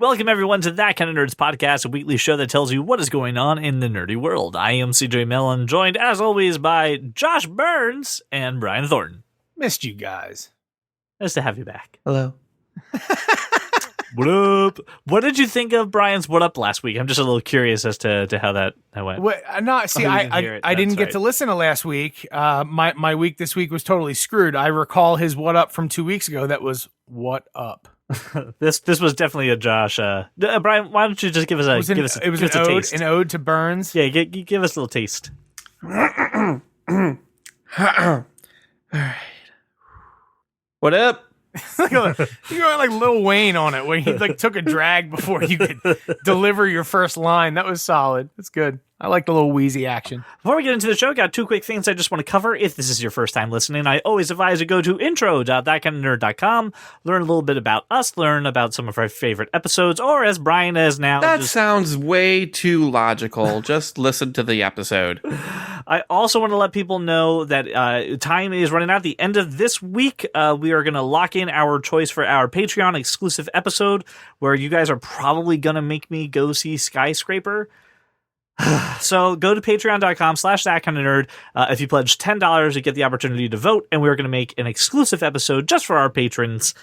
Welcome, everyone, to That Kind of Nerds podcast, a weekly show that tells you what is going on in the nerdy world. I am CJ Mellon, joined, as always, by Josh Burns and Brian Thornton. Missed you guys. Nice to have you back. Hello. What up? What did you think of Brian's What Up last week? I'm just a little curious as to how that went. I didn't get to listen to last week. My week this week was totally screwed. I recall his What Up from 2 weeks ago. That was What Up. This was definitely a Josh. Brian, why don't you just give us a taste? An ode to Burns. Yeah, give us a little taste. All right. What up? You got like Lil Wayne on it, where he like took a drag before you could deliver your first line. That was solid. That's good. I like the little wheezy action. Before we get into the show, got two quick things I just want to cover. If this is your first time listening, I always advise you go to intro.thatkindofnerd.com, learn a little bit about us, learn about some of our favorite episodes, or as Brian is now... That sounds way too logical. Just listen to the episode. I also want to let people know that time is running out. At the end of this week, we are going to lock in our choice for our Patreon exclusive episode, where you guys are probably going to make me go see Skyscraper. So go to patreon.com/thatkindofnerd. If you pledge $10, you get the opportunity to vote, and we're going to make an exclusive episode just for our patrons.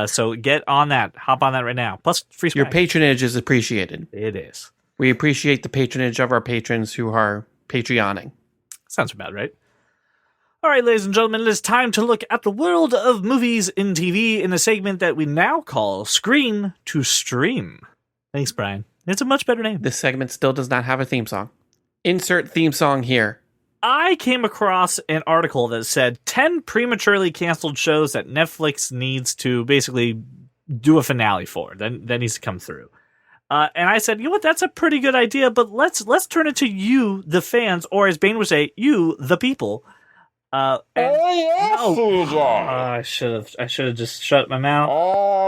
So get on that. Hop on that right now. Plus free swag. Your patronage is appreciated. It is. We appreciate the patronage of our patrons who are Patreoning. Sounds about right. All right, ladies and gentlemen, it is time to look at the world of movies in TV in a segment that we now call Screen to Stream. Thanks, Brian. It's a much better name. This segment still does not have a theme song. Insert theme song here. I came across an article that said 10 prematurely canceled shows that Netflix needs to basically do a finale for. That needs to come through. And I said, you know what, that's a pretty good idea, but let's turn it to you, the fans, or as Bane would say, you, the people. CJ. I should have just shut my mouth.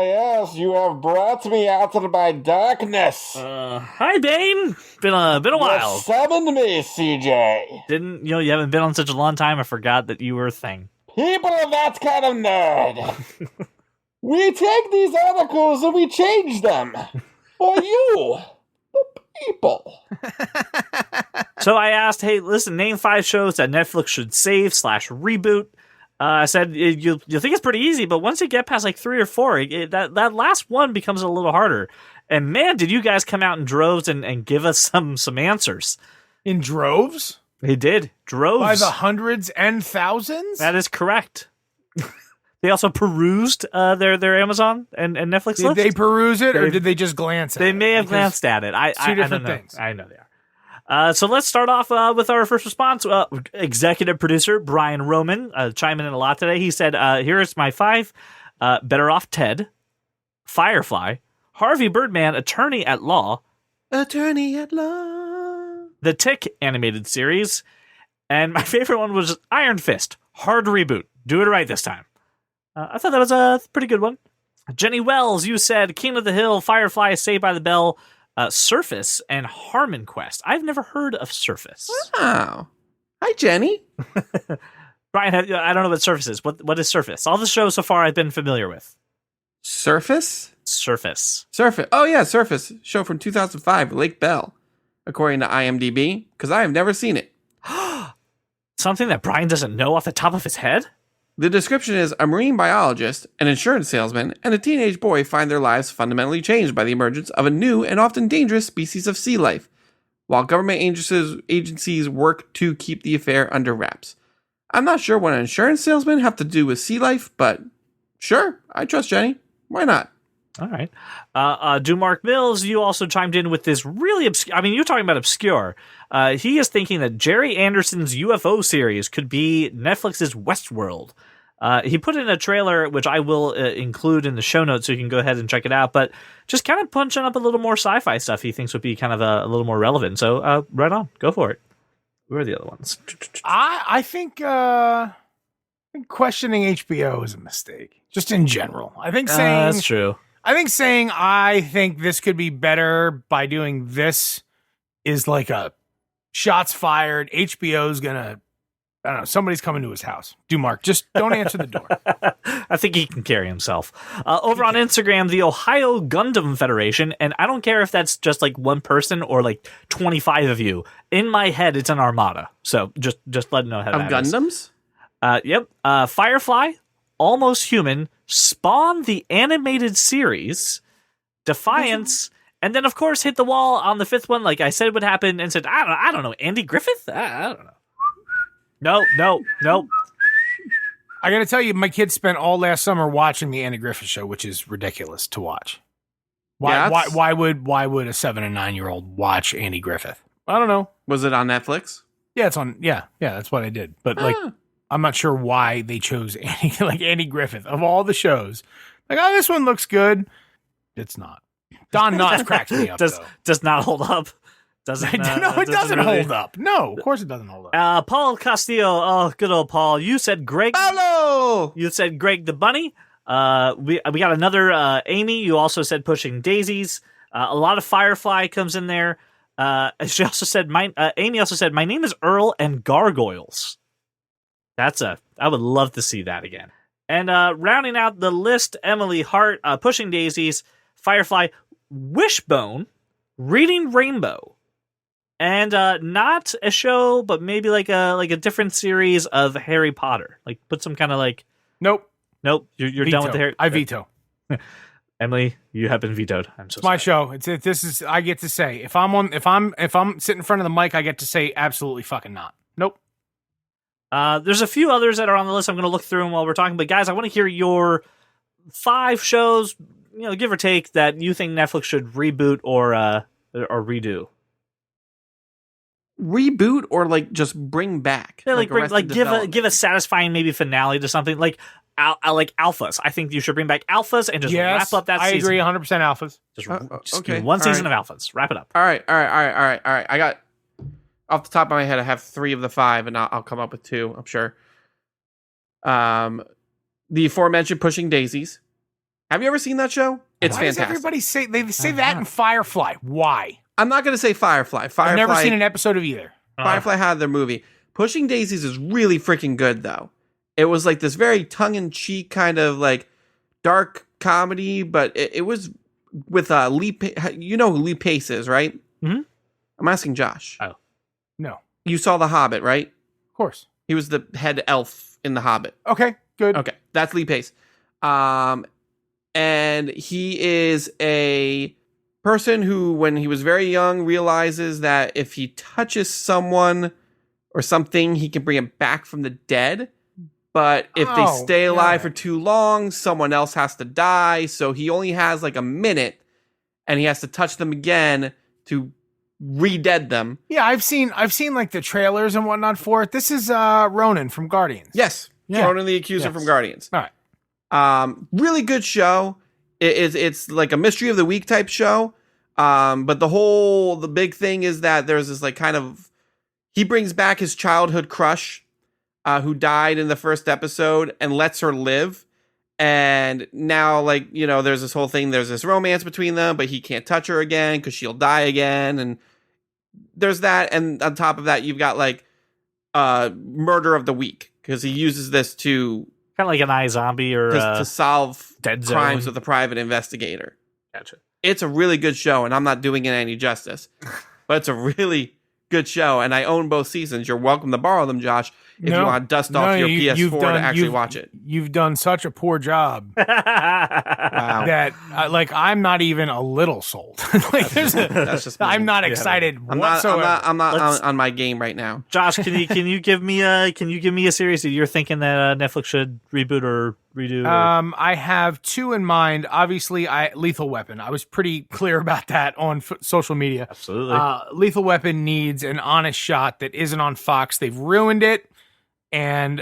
Yes, you have brought me out of my darkness. Hi, Bane. Been a while. You summoned me, CJ. You haven't been on such a long time. I forgot that you were a thing. People are that kind of nerd. We take these articles and we change them for you, the people. So I asked, hey, listen, name 5 shows that Netflix should save / reboot. I said, you'll think it's pretty easy, but once you get past like 3 or 4, that last one becomes a little harder. And man, did you guys come out in droves and give us some answers. In droves? They did. Droves. By the hundreds and thousands? That is correct. They also perused their Amazon and Netflix list. Did they peruse it, or did they just glance at it? They may have glanced at it. Two different things. I know they are. So let's start off with our first response. Executive producer Brian Roman chiming in a lot today. He said, here's my 5. Better Off Ted, Firefly, Harvey Birdman, Attorney at Law, The Tick animated series, and my favorite one was Iron Fist, hard reboot. Do it right this time. I thought that was a pretty good one. Jenny Wells, you said King of the Hill, Firefly, Saved by the Bell, Surface, and Harmon Quest. I've never heard of Surface. Wow. Hi, Jenny. Brian, I don't know what Surface is. What is Surface? All the shows so far I've been familiar with. Surface? Surface. Oh, yeah, Surface. Show from 2005, Lake Bell, according to IMDb, because I have never seen it. Something that Brian doesn't know off the top of his head? The description is a marine biologist, an insurance salesman, and a teenage boy find their lives fundamentally changed by the emergence of a new and often dangerous species of sea life, while government agencies work to keep the affair under wraps. I'm not sure what an insurance salesman have to do with sea life, but sure, I trust Jenny. Why not? All right. Dumark Mills, you also chimed in with this really obscure... I mean, you're talking about obscure. He is thinking that Jerry Anderson's UFO series could be Netflix's Westworld. He put in a trailer, which I will include in the show notes so you can go ahead and check it out, but just kind of punching up a little more sci-fi stuff he thinks would be kind of a little more relevant. So right on. Go for it. Where are the other ones? I think questioning HBO is a mistake, just in general. I think saying... that's true. I think saying I think this could be better by doing this is like a shots fired. HBO's going to I don't know. Somebody's coming to his house. Mark, just don't answer the door. I think he can carry himself. Over on Instagram, the Ohio Gundam Federation, and I don't care if that's just like one person or like 25 of you. In my head, it's an armada. So just let me know how that is. Gundams? Yep. Firefly, Almost Human, Spawn the animated series, Defiance, and then of course hit the wall on the fifth one, like I said would happen, and said, I don't know, Andy Griffith? I don't know. No. I got to tell you, my kids spent all last summer watching the Andy Griffith Show, which is ridiculous to watch. Why would a 7 and 9 year old watch Andy Griffith? I don't know. Was it on Netflix? Yeah, it's on. Yeah, that's what I did. But like, I'm not sure why they chose Andy Griffith of all the shows. Like, oh, this one looks good. It's not. Don Knotts cracks me up. Does not hold up. Doesn't no, it doesn't really hold up. No, of course it doesn't hold up. Paul Castillo. Oh, good old Paul. You said Greg. Hello. You said Greg the Bunny. We got another Amy. You also said Pushing Daisies. A lot of Firefly comes in there. She also said Amy also said my name is Earl and Gargoyles. I would love to see that again. And rounding out the list, Emily Hart, Pushing Daisies, Firefly, Wishbone, Reading Rainbow, and not a show, but maybe like a different series of Harry Potter. Like put some kind of like Nope. You're done with the Harry. I veto. Emily, you have been vetoed. I'm so It's my sorry. show. This is I get to say if I'm sitting in front of the mic, I get to say absolutely fucking not. Nope. There's a few others that are on the list. I'm going to look through them while we're talking. But guys, I want to hear your 5 shows, give or take, that you think Netflix should reboot or redo. Reboot or like just bring back? Yeah, Arrested give a satisfying maybe finale to something like Alphas. I think you should bring back Alphas and just wrap up that season. I agree 100% Alphas. Just okay. give one All season right. of Alphas. Wrap it up. All right. I got, off the top of my head, I have 3 of the 5, and I'll come up with 2, I'm sure. The aforementioned Pushing Daisies. Have you ever seen that show? It's Why fantastic. Does everybody say that in Firefly? Why? I'm not going to say Firefly. I've never seen an episode of either. Firefly had their movie. Pushing Daisies is really freaking good, though. It was like this very tongue-in-cheek kind of like dark comedy, but it was with Lee. You know who Lee Pace is, right? Mm-hmm. I'm asking Josh. Oh. No. You saw The Hobbit, right? Of course. He was the head elf in The Hobbit. Okay, good. Okay, that's Lee Pace. And he is a person who, when he was very young, realizes that if he touches someone or something, he can bring it back from the dead. But if they stay alive for too long, someone else has to die. So he only has like a minute, and he has to touch them again to re-dead them. Yeah, I've seen like the trailers and whatnot for it. This is Ronan from Guardians. Yes, Yeah. Ronan the Accuser from Guardians. All right. Really good show. It's like a mystery of the week type show. But the big thing is that there's this like kind of, he brings back his childhood crush, who died in the first episode, and lets her live. And now, like, there's this whole thing, there's this romance between them, but he can't touch her again because she'll die again. And there's that. And on top of that, you've got like murder of the week, because he uses this to Kind of like an iZombie or to solve Dead Zone. crimes with a private investigator. Gotcha. It's a really good show, and I'm not doing it any justice, but it's a really good show, and I own both seasons. You're welcome to borrow them, Josh, if you want to dust off your PS4 to actually watch it. You've done such a poor job Wow. that I'm not even a little sold. That's just me. I'm not excited whatsoever. I'm not on my game right now. Josh, can you give me a series that you're thinking that Netflix should reboot or redo? I have 2 in mind. Obviously, Lethal Weapon. I was pretty clear about that on social media. Absolutely. Lethal Weapon needs an honest shot that isn't on Fox. They've ruined it, and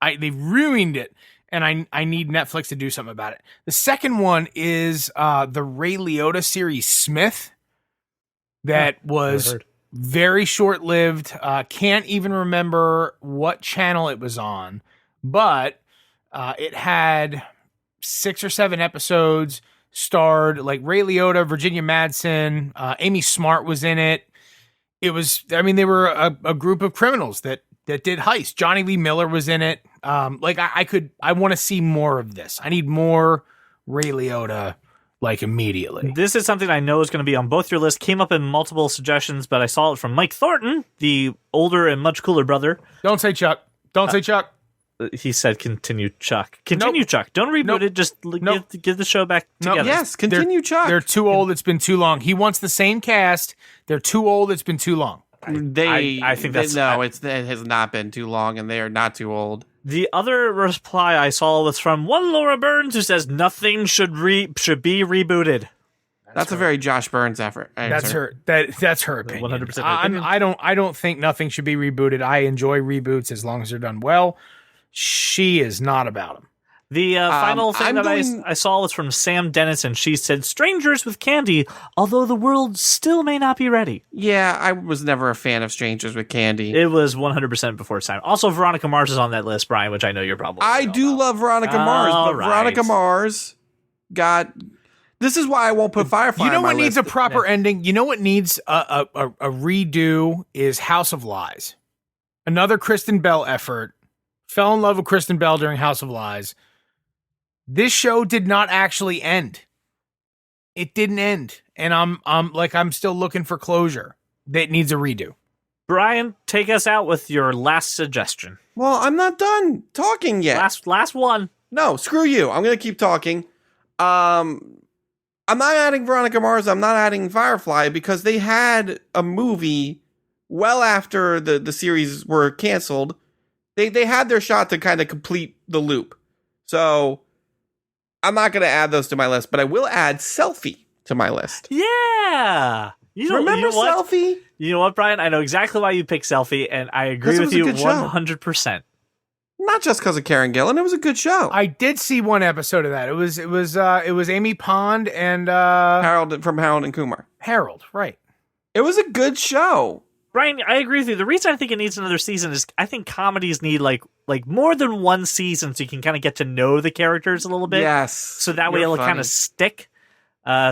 they've ruined it, and I need Netflix to do something about it. The second one is the Ray Liotta series Smith. That was very short-lived. Can't even remember what channel it was on, but it had 6 or 7 episodes, starred like Ray Liotta, Virginia Madsen, Amy Smart was in it. It was, they were a group of criminals that that did Heist. Johnny Lee Miller was in it. I want to see more of this. I need more Ray Liotta, like, immediately. This is something I know is going to be on both your lists. Came up in multiple suggestions, but I saw it from Mike Thornton, the older and much cooler brother. Don't say Chuck. Don't say Chuck. He said continue Chuck. Continue Chuck. Don't reboot it. Just give the show back together. Yes, continue Chuck. They're too old. It's been too long. He wants the same cast. They're too old. It's been too long. I think that's... it has not been too long, and they are not too old. The other reply I saw was from one Laura Burns, who says nothing should be rebooted. That's a very Josh Burns effort. That's her. That's her opinion. 100%. I don't think nothing should be rebooted. I enjoy reboots as long as they're done well. She is not about them. The final thing I saw was from Sam Dennis, and she said, "Strangers with Candy, although the world still may not be ready." Yeah, I was never a fan of Strangers with Candy. It was 100% before its time. Also, Veronica Mars is on that list, Brian, which I know you're probably... I do love Veronica Mars, but Veronica Mars got... This is why I won't put Firefly on my list. You know what needs a proper ending? You know what needs a redo is House of Lies. Another Kristen Bell effort. Fell in love with Kristen Bell during House of Lies. This show did not actually end. It didn't end. And I'm still looking for closure. That needs a redo. Brian, take us out with your last suggestion. Well, I'm not done talking yet. Last one. No, screw you. I'm going to keep talking. I'm not adding Veronica Mars. I'm not adding Firefly because they had a movie well after the series were canceled. They had their shot to kind of complete the loop. So I'm not going to add those to my list, but I will add Selfie to my list. Yeah. Remember Selfie? You know what, Brian? I know exactly why you picked Selfie, and I agree with you 100%. Not just because of Karen Gillan. It was a good show. I did see one episode of that. It was Amy Pond and Harold from Harold and Kumar. Harold, right. It was a good show. Brian, I agree with you. The reason I think it needs another season is I think comedies need like more than one season so you can kind of get to know the characters a little bit. Yes. So that way it'll kind of stick.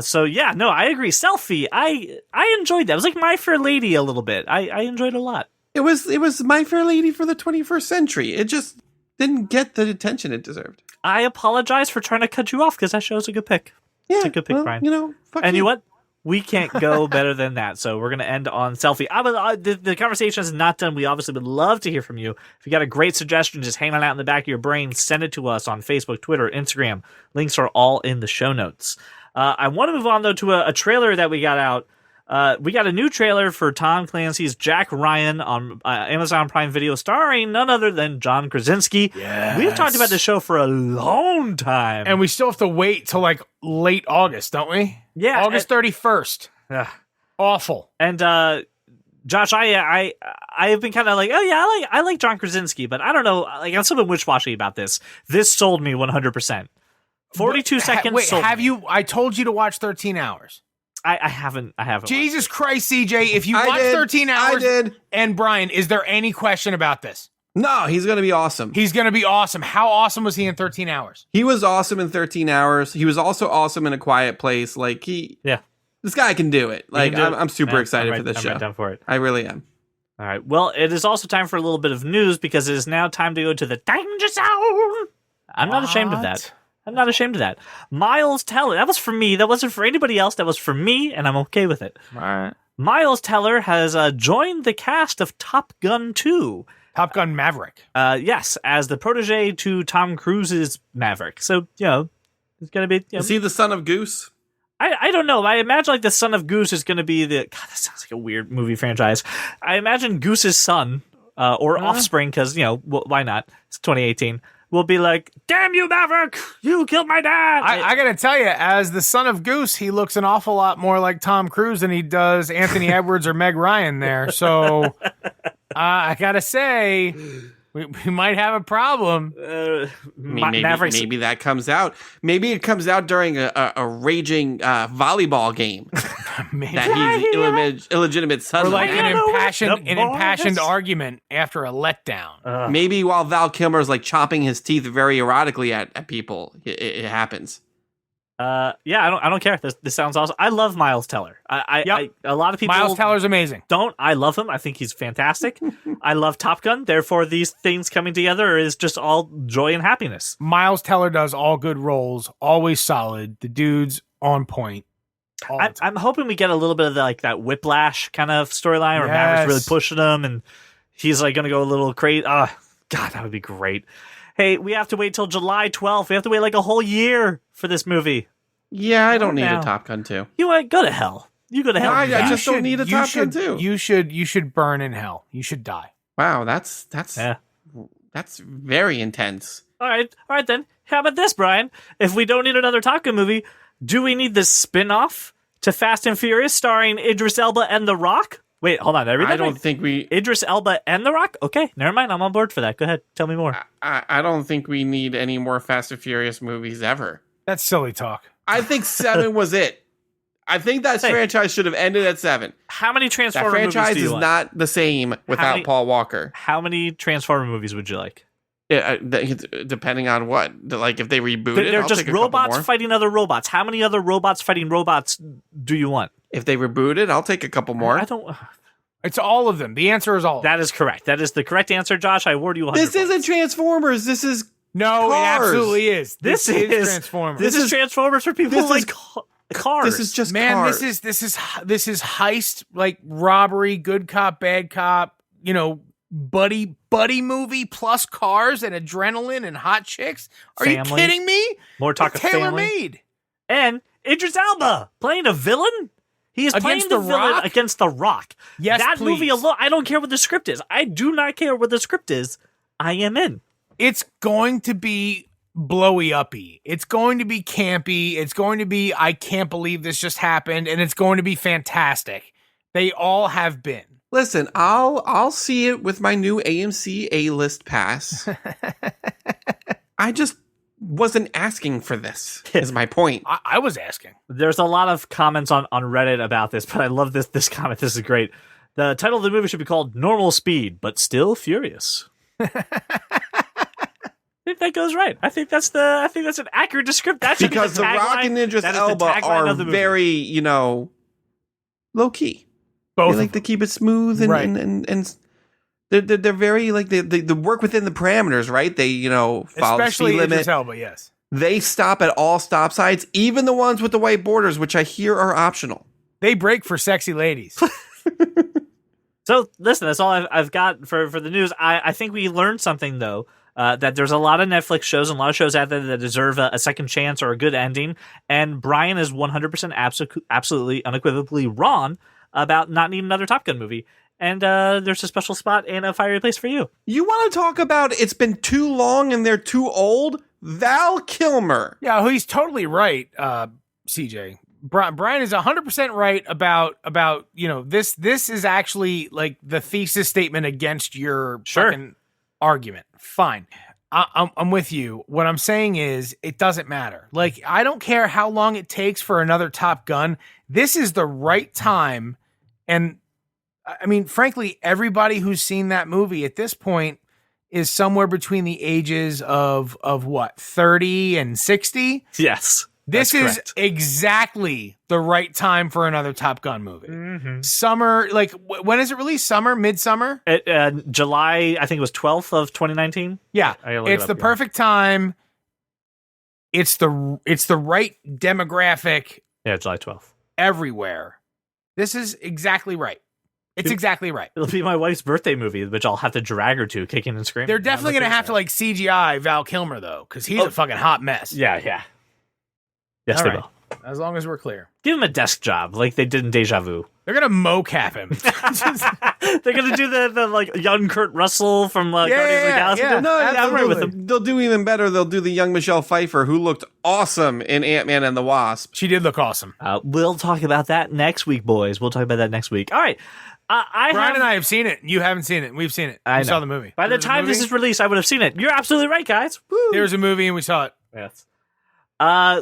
So yeah, no, I agree. Selfie, I enjoyed that. It was like My Fair Lady a little bit. I enjoyed it a lot. It was My Fair Lady for the 21st century. It just didn't get the attention it deserved. I apologize for trying to cut you off because that show's a good pick. Yeah, it's a good pick, Brian. You know, and you know what? We can't go better than that. So we're going to end on Selfie. The conversation is not done. We obviously would love to hear from you. If you got a great suggestion just hanging out in the back of your brain, send it to us on Facebook, Twitter, Instagram. Links are all in the show notes. I want to move on, though, to a trailer that we got out. We got a new trailer for Tom Clancy's Jack Ryan on Amazon Prime Video, starring none other than John Krasinski. Yes. We've talked about this show for a long time. And we still have to wait till like late August, don't we? Yeah. August 31st. Awful. And Josh, I have been kind of like, oh yeah, I like John Krasinski, but I don't know, like I'm still been wishy-washy about this. This sold me 100%. 42 seconds. Wait, sold have me. you? I told you to watch 13 Hours. I haven't. Jesus Christ, CJ! If you watch 13 hours, I did. And Brian, is there any question about this? No, he's going to be awesome. He's going to be awesome. How awesome was he in 13 Hours? He was awesome in 13 Hours. He was also awesome in A Quiet Place. Like this guy can do it. Like I'm super excited for this show. I'm right down for it. I really am. All right. Well, it is also time for a little bit of news because it is now time to go to the danger zone. I'm not ashamed of that. I'm not ashamed of that. Miles Teller, that was for me. That wasn't for anybody else. That was for me, and I'm okay with it. All right. Miles Teller has joined the cast of Top Gun 2. Top Gun Maverick. Yes, as the protege to Tom Cruise's Maverick. So, it's going to be... Is he the son of Goose? I don't know. I imagine like the son of Goose is going to be the... God, that sounds like a weird movie franchise. I imagine Goose's son, or offspring, because, why not? It's 2018. Will be like, damn you, Maverick! You killed my dad! I gotta tell you, as the son of Goose, he looks an awful lot more like Tom Cruise than he does Anthony Edwards or Meg Ryan there. So, I gotta say, we might have a problem. Maybe that comes out. Maybe it comes out during a raging volleyball game. That he's illegitimate son. Or like an impassioned argument after a letdown. Maybe while Val Kilmer's like chopping his teeth very erotically at people, it happens. Yeah, I don't care. This sounds awesome. I love Miles Teller. A lot of people. Miles Teller's amazing. Don't. I love him. I think he's fantastic. I love Top Gun. Therefore, these things coming together is just all joy and happiness. Miles Teller does all good roles, always solid. The dude's on point. I'm hoping we get a little bit of that Whiplash kind of storyline where Maverick's really pushing him and he's like going to go a little crazy. God, that would be great. Hey, we have to wait till July 12th. We have to wait like a whole year for this movie. Yeah, I don't need a Top Gun 2. You go to hell. You go to hell. I just don't need a Top Gun 2. You should burn in hell. You should die. Wow, that's very intense. All right then. How about this, Brian? If we don't need another Top Gun movie, do we need this spin-off to Fast and Furious starring Idris Elba and The Rock? Wait, hold on. I don't think we... Idris Elba and The Rock? Okay, never mind. I'm on board for that. Go ahead. Tell me more. I don't think we need any more Fast and Furious movies ever. That's silly talk. I think 7 was it. I think that franchise should have ended at 7. How many Transformer movies franchise do you is want? not the same without Paul Walker. How many Transformer movies would you like? Depending on what. Like, if they reboot it, They're I'll just take a couple robots more. fighting other robots. How many other robots fighting robots do you want? If they reboot it, I'll take a couple more. I don't... It's all of them. The answer is all of them. That is correct. That is the correct answer, Josh. I award you 100 This isn't Transformers. This is No, Cars. it absolutely is. This is Transformers. This is Transformers for people who like cars. This is just Man, cars. this is heist, like robbery, good cop, bad cop, buddy movie plus cars and adrenaline and hot chicks. Are you kidding me? More talk of tailor family. made. And Idris Elba playing a villain. He is playing the villain against The Rock. Yes, that please. movie alone. I don't care what the script is. I do not care what the script is. I am in. It's going to be blowy uppy. It's going to be campy. It's going to be, I can't believe this just happened, and it's going to be fantastic. They all have been. Listen, I'll see it with my new AMC A-list pass. I just wasn't asking for this, is my point. I was asking. There's a lot of comments on Reddit about this, but I love this comment. This is great. The title of the movie should be called Normal Speed, but Still Furious. I think that goes right. I think that's an accurate description. That should because be The Rock and Idris Elba are very, low key. Both they like to keep it smooth and they're very like they work within the parameters, right? They follow especially the speed limit. Idris Elba, yes. They stop at all stop signs, even the ones with the white borders, which I hear are optional. They break for sexy ladies. So listen, that's all I've got for the news. I think we learned something though. That there's a lot of Netflix shows and a lot of shows out there that deserve a second chance or a good ending. And Brian is 100% absolutely unequivocally wrong about not needing another Top Gun movie. And there's a special spot and a fiery place for you. You want to talk about it's been too long and they're too old? Val Kilmer. Yeah, he's totally right, CJ. Brian is 100% right about this is actually like the thesis statement against your fucking argument. Fine. I'm with you. What I'm saying is it doesn't matter. Like, I don't care how long it takes for another Top Gun. This is the right time. And I mean, frankly, everybody who's seen that movie at this point is somewhere between the ages of what, 30 and 60? Yes. This is correct. Exactly the right time for another Top Gun movie. Mm-hmm. Summer, like, when is it released? Summer? Midsummer? July, I think it was 12th of 2019. Yeah. It's the perfect time. It's the right demographic. Yeah, July 12th. Everywhere. This is exactly right. It's exactly right. It'll be my wife's birthday movie, which I'll have to drag her to, kicking and screaming. They're definitely going to have to, like, CGI Val Kilmer, though, because he's a fucking hot mess. Yeah. Yes, All they right. will. As long as we're clear. Give him a desk job like they did in Deja Vu. They're going to mocap him. They're going to do the like young Kurt Russell from Guardians of the Galaxy. Yeah. No, I'm right with them. They'll do even better. They'll do the young Michelle Pfeiffer, who looked awesome in Ant-Man and the Wasp. She did look awesome. We'll talk about that next week, boys. We'll talk about that next week. All right. Brian and I have seen it. You haven't seen it. We've seen it. We saw the movie. By the time this is released, I would have seen it. You're absolutely right, guys. Woo. There was a movie and we saw it. Yes.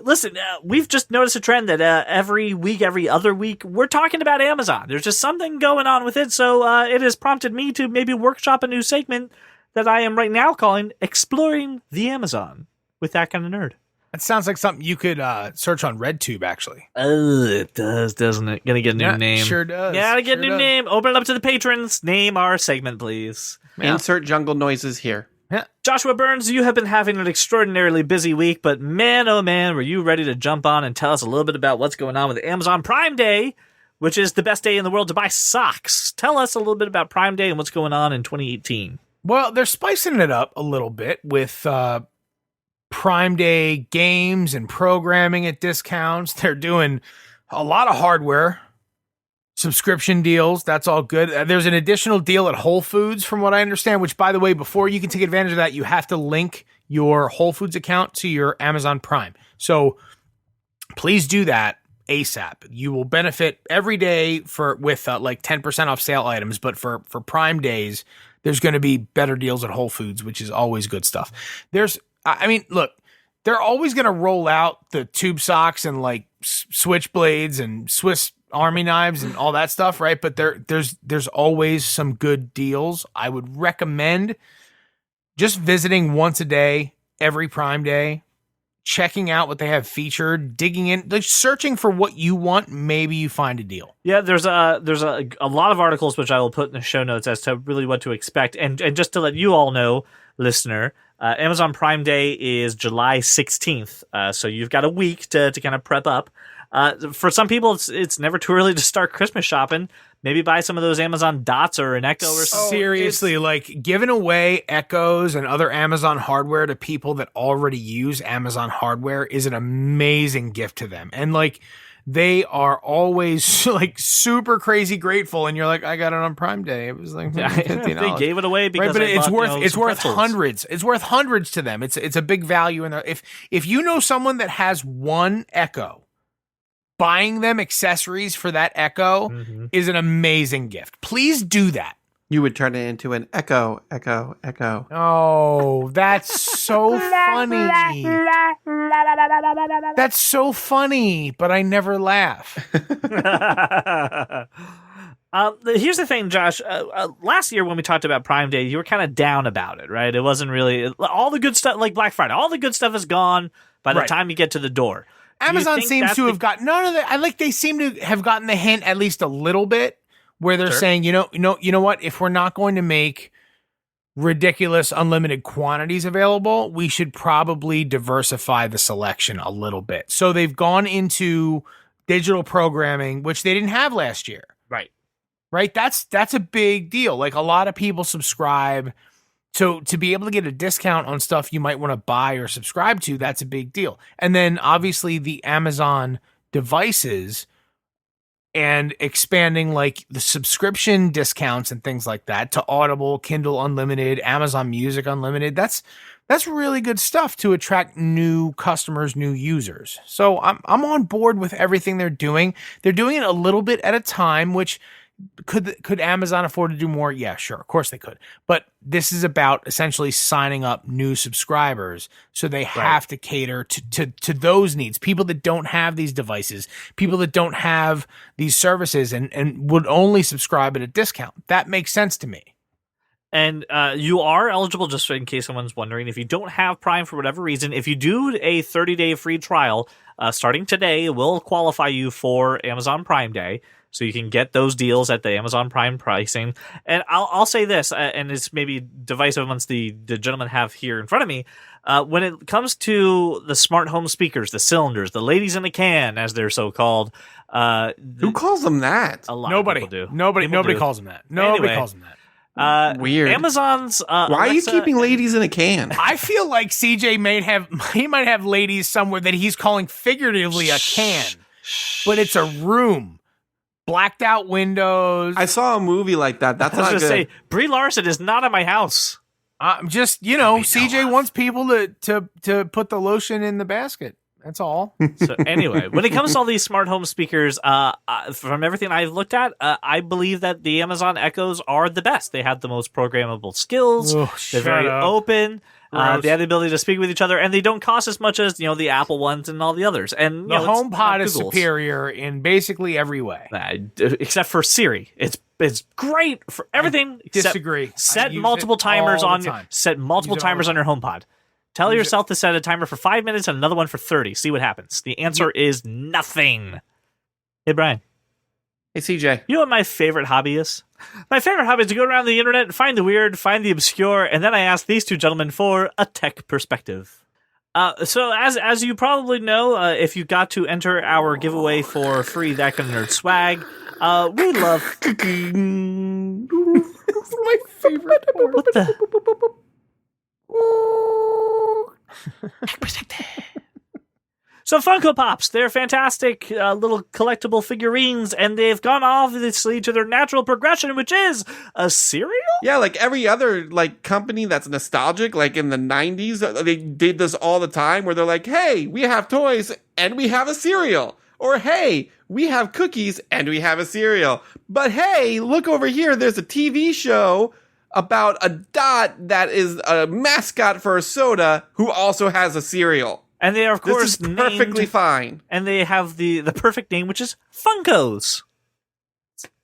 Listen, we've just noticed a trend that every week, every other week, we're talking about Amazon. There's just something going on with it, so it has prompted me to maybe workshop a new segment that I am right now calling Exploring the Amazon with That Kind of Nerd. That sounds like something you could search on RedTube, actually. Oh, it does, doesn't it? Gonna get a new name. Sure does. Yeah, gotta get a Sure new does. name. Open it up to the patrons. Name our segment, please. Yeah. Insert jungle noises here. Joshua Burns, you have been having an extraordinarily busy week, but man, oh man, were you ready to jump on and tell us a little bit about what's going on with Amazon Prime Day, which is the best day in the world to buy socks. Tell us a little bit about Prime Day and what's going on in 2018. Well, they're spicing it up a little bit with Prime Day games and programming at discounts. They're doing a lot of hardware, subscription deals. That's all good. There's an additional deal at Whole Foods, from what I understand, which, by the way, before you can take advantage of that, you have to link your Whole Foods account to your Amazon Prime. So please do that ASAP. You will benefit every day with like 10% off sale items, but for Prime days, there's going to be better deals at Whole Foods, which is always good stuff. Look, they're always going to roll out the tube socks and like switchblades and Swiss Army knives and all that stuff, right? But there's always some good deals. I would recommend just visiting once a day, every Prime Day, checking out what they have featured, digging in, like searching for what you want. Maybe you find a deal. Yeah, there's a lot of articles which I will put in the show notes as to really what to expect. And just to let you all know, listener, Amazon Prime Day is July 16th. So you've got a week to kind of prep up. For some people, it's never too early to start Christmas shopping. Maybe buy some of those Amazon Dots or an Echo or something. Seriously, like giving away Echoes and other Amazon hardware to people that already use Amazon hardware is an amazing gift to them. And like they are always like super crazy grateful. And you're like, I got it on Prime Day. It was like $50. They gave it away because right, but it's bought, worth hundreds. It's worth hundreds to them. It's a big value in there. If you know someone that has one Echo, buying them accessories for that Echo is an amazing gift. Please do that. You would turn it into an echo, echo, echo. Oh, that's so funny. That's so funny, but I never laugh. Here's the thing, Josh. Last year when we talked about Prime Day, you were kind of down about it, right? It wasn't really all the good stuff, like Black Friday. All the good stuff is gone by the time you get to the door. Amazon seems to have gotten none of that. They seem to have gotten the hint at least a little bit, where they're saying, you know what? If we're not going to make ridiculous unlimited quantities available, we should probably diversify the selection a little bit. So they've gone into digital programming, which they didn't have last year. Right. That's a big deal. Like a lot of people subscribe. So to be able to get a discount on stuff you might want to buy or subscribe to, that's a big deal. And then obviously the Amazon devices and expanding like the subscription discounts and things like that to Audible, Kindle Unlimited, Amazon Music Unlimited. That's really good stuff to attract new customers, new users. So I'm on board with everything they're doing. They're doing it a little bit at a time, which could Amazon afford to do more? Yeah, sure. Of course they could. But this is about essentially signing up new subscribers. So they have to cater to those needs. People that don't have these devices, people that don't have these services and would only subscribe at a discount. That makes sense to me. And you are eligible, just in case someone's wondering, if you don't have Prime for whatever reason, if you do a 30-day free trial, starting today, it will qualify you for Amazon Prime Day. So you can get those deals at the Amazon Prime pricing. And I'll say this, and it's maybe divisive amongst the gentlemen have here in front of me. When it comes to the smart home speakers, the cylinders, the ladies in a can, as they're so called. Who calls them that? A lot Nobody. of people do. Nobody calls them that. Nobody calls them that. Weird. Amazon's. Why are you keeping ladies in a can? I feel like CJ might have ladies somewhere that he's calling figuratively a can, but it's a room. Blacked out windows. I saw a movie like that. That's not good. Say, Brie Larson is not at my house. Just CJ wants people to put the lotion in the basket. That's all. So anyway, when it comes to all these smart home speakers, from everything I've looked at, I believe that the Amazon Echoes are the best. They have the most programmable skills. They're very open. They have the ability to speak with each other, and they don't cost as much as the Apple ones and all the others. And the HomePod is superior in basically every way, except for Siri. It's great for everything. Disagree. Set multiple timers on your HomePod. Tell yourself to set a timer for 5 minutes and another one for 30. See what happens. The answer is nothing. Hey, Brian. Hey, CJ. You know what my favorite hobby is? My favorite hobby is to go around the internet and find the weird, find the obscure, and then I ask these two gentlemen for a tech perspective. So as you probably know, if you got to enter our giveaway for free That Kind of Nerd swag, we love... That's my favorite part. What the... So Funko Pops, they're fantastic little collectible figurines, and they've gone obviously to their natural progression, which is a cereal? Yeah, like every other like company that's nostalgic, like in the 90s, they did this all the time where they're like, hey, we have toys and we have a cereal. Or, hey, we have cookies and we have a cereal. But hey, look over here, there's a TV show about a dot that is a mascot for a soda who also has a cereal. And they are, of course, this is perfectly fine. And they have the perfect name, which is Funkos.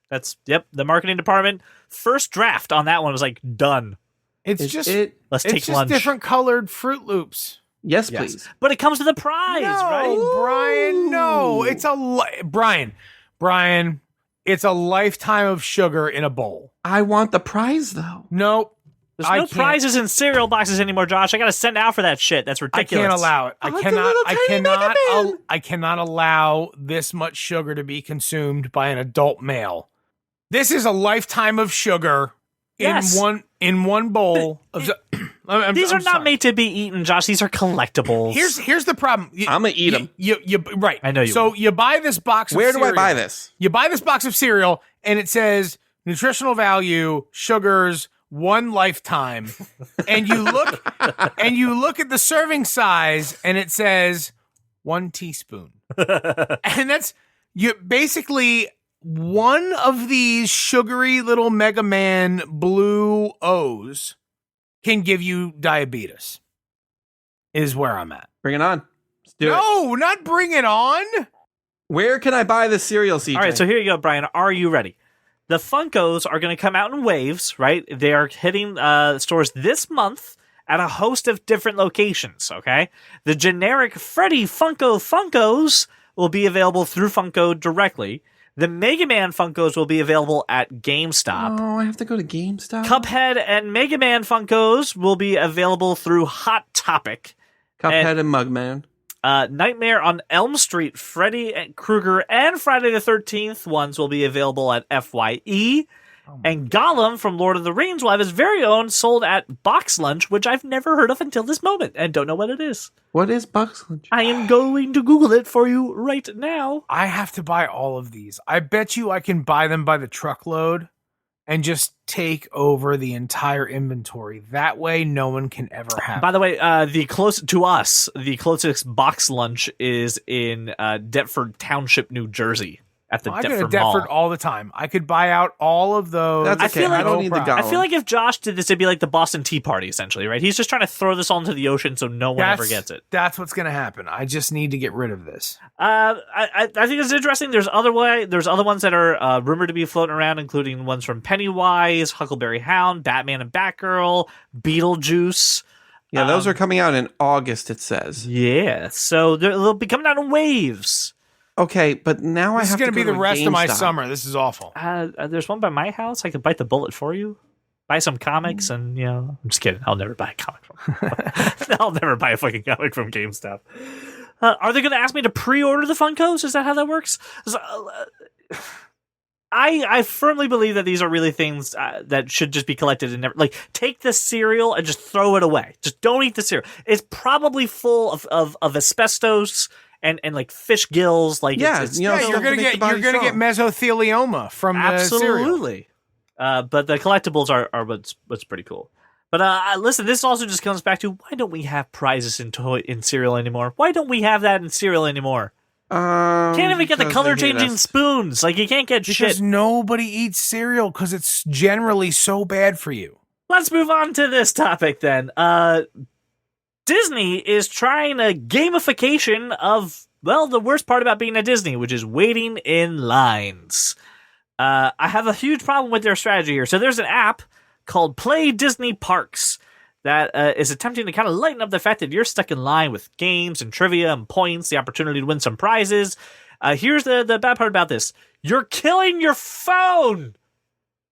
That's, the marketing department. First draft on that one was like, done. Let's take just lunch. Different colored Fruit Loops. Yes, please. But it comes with a prize, right? Brian, no. It's Brian, it's a lifetime of sugar in a bowl. I want the prize, though. Nope. There's no prizes in cereal boxes anymore, Josh. I got to send out for that shit. That's ridiculous. I can't allow it. I cannot allow this much sugar to be consumed by an adult male. This is a lifetime of sugar in one bowl. These are not made to be eaten, Josh. These are collectibles. Here's the problem. I'm gonna eat them. You right. I know you. So you buy this box. Where of cereal. do I buy this? You buy this box of cereal, and it says nutritional value, sugars, 1 lifetime, and you look at the serving size, and it says 1 teaspoon, and that's basically one of these sugary little Mega Man blue O's can give you diabetes. Is where I'm at. Bring it on. Let's do it. No, not bring it on. Where can I buy this cereal, CJ? All right, so here you go, Brian. Are you ready? The Funkos are going to come out in waves, right? They are hitting stores this month at a host of different locations, okay? The generic Freddy Funkos will be available through Funko directly. The Mega Man Funkos will be available at GameStop. Oh, I have to go to GameStop? Cuphead and Mega Man Funkos will be available through Hot Topic. Cuphead and Mugman. Nightmare on Elm Street, Freddy Krueger, and Friday the 13th ones will be available at FYE. And Gollum from Lord of the Rings will have his very own sold at Box Lunch, which I've never heard of until this moment and don't know what it is. What is Box Lunch? I am going to Google it for you right now. I have to buy all of these. I bet you I can buy them by the truckload and just take over the entire inventory. That way, no one can ever have By the way, the closest Box Lunch is in Deptford Township, New Jersey. At the I Deptford go to Deptford Mall. all the time. I could buy out all of those. That's okay. I don't need the Gollum. I feel like if Josh did this, it'd be like the Boston Tea Party, essentially, right? He's just trying to throw this all into the ocean so no one ever gets it. That's what's going to happen. I just need to get rid of this. I think it's interesting. There's other ones that are rumored to be floating around, including ones from Pennywise, Huckleberry Hound, Batman and Batgirl, Beetlejuice. Yeah, those are coming out in August, it says. Yeah, so they'll be coming out in waves. Okay, but now this I have to is going to be the rest of my GameStop. summer. This is awful. There's one by my house. I could bite the bullet for you. Buy some comics and, I'm just kidding. I'll never buy a comic from I'll never buy a fucking comic from GameStop. Are they going to ask me to pre-order the Funkos? Is that how that works? I firmly believe that these are really things that should just be collected and never, like, take the cereal and just throw it away. Just don't eat the cereal. It's probably full of asbestos and like fish gills. Like, Yeah, it's You're going to get mesothelioma from the cereal. absolutely. But the collectibles are what's pretty cool. But listen, this also just comes back to, why don't we have prizes in cereal anymore? Why don't we have that in cereal anymore? Can't even get the color changing spoons. Like, you can't get Because shit. nobody eats cereal because it's generally so bad for you. Let's move on to this topic then. Disney is trying a gamification of, well, the worst part about being at Disney, which is waiting in lines. I have a huge problem with their strategy here. So there's an app called Play Disney Parks that is attempting to kind of lighten up the fact that you're stuck in line with games and trivia and points, the opportunity to win some prizes. Here's the bad part about this. You're killing your phone.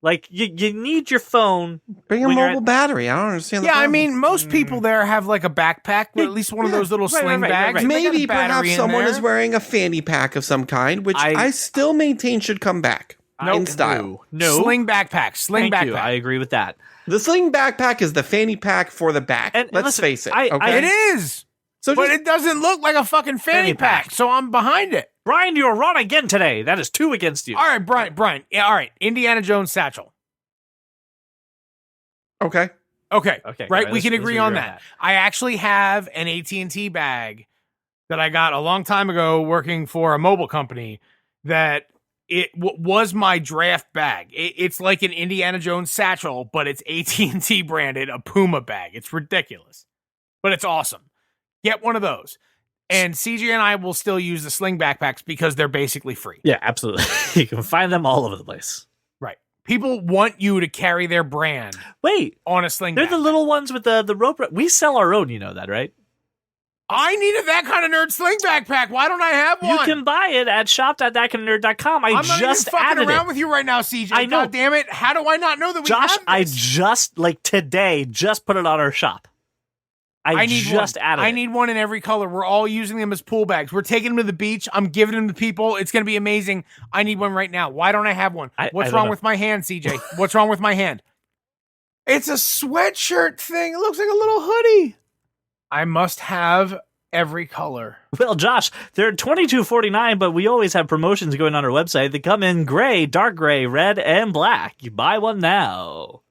Like, you need your phone. Bring a mobile battery. I don't understand the problem. I mean, most people there have like a backpack, at least one of those little sling bags. right. They got a Maybe battery perhaps in someone there. is wearing a fanny pack of some kind, which I still maintain should come back in style. No. Sling backpack. Sling Thank you. backpack. I agree with that. The sling backpack is the fanny pack for the back. And Let's listen, face it. It is. So But just, it doesn't look like a fucking fanny pack, so I'm behind it. Brian, you're wrong again today. That is 2 against you. All right, Brian. Yeah, all right. Indiana Jones satchel. okay. Okay. Okay, Right. right, We can let's agree agree on on that. that. I actually have an AT&T bag that I got a long time ago working for a mobile company that it was my draft bag. It's like an Indiana Jones satchel, but it's AT&T branded, a Puma bag. It's ridiculous, but it's awesome. Get one of those. And CJ and I will still use the sling backpacks because they're basically free. Yeah, absolutely. You can find them all over the place. Right. People want you to carry their brand Wait, on a sling they're backpack. the little ones with the rope. We sell our own, you know that, right? I needed that kind of nerd sling backpack. Why don't I have one? You can buy it at shop.thatkindofnerd.com. I'm not just even fucking added around it. with you right now, CJ. I know. God damn it. How do I not know that we Josh, have this? I just, like today, just put it on our shop. I need just one. added I it. need one in every color. We're all using them as pool bags. We're taking them to the beach. I'm giving them to people. It's going to be amazing. I need one right now. Why don't I have one? I What's don't wrong know. with my hand, CJ? What's wrong with my hand? It's a sweatshirt thing. It looks like a little hoodie. I must have every color. Well, Josh, they're $22.49, but we always have promotions going on our website that come in gray, dark gray, red, and black. You buy one now.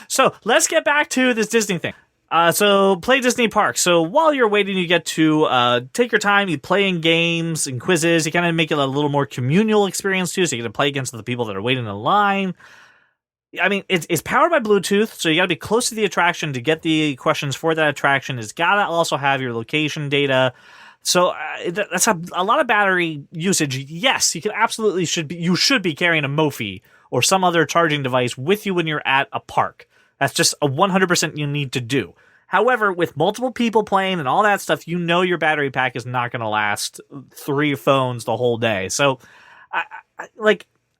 So let's get back to this Disney thing. So play Disney Parks. So while you're waiting, you get to take your time. You play in games and quizzes. You kind of make it a little more communal experience too. So you get to play against the people that are waiting in line. I mean, it's powered by Bluetooth, so you got to be close to the attraction to get the questions for that attraction. It's got to also have your location data. So that's a lot of battery usage. Yes, you should be carrying a Mophie or some other charging device with you when you're at a park. That's just a 100% you need to do. However, with multiple people playing and all that stuff, you know your battery pack is not going to last 3 phones the whole day. So,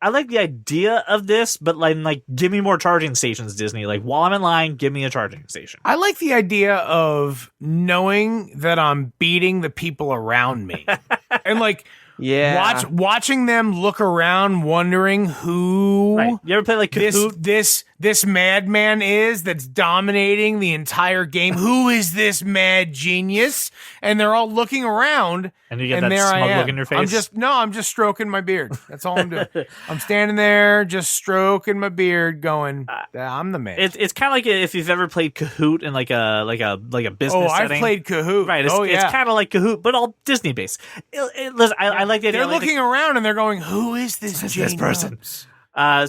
I like the idea of this, but like give me more charging stations, Disney. Like while I'm in line, give me a charging station. I like the idea of knowing that I'm beating the people around me. And like watching them look around wondering who Right. You ever play like Kahoot? this madman is that's dominating the entire game. Who is this mad genius? And they're all looking around. And you get and that there I smug am. look in your face? I'm just stroking my beard. That's all I'm doing. I'm standing there just stroking my beard going, I'm the man. It's kind of like if you've ever played Kahoot in like a business Oh, setting. I've played Kahoot. Right. It's kind of like Kahoot, but all Disney based. Listen, I like the idea. They're looking around and they're going, who is this this person? genius?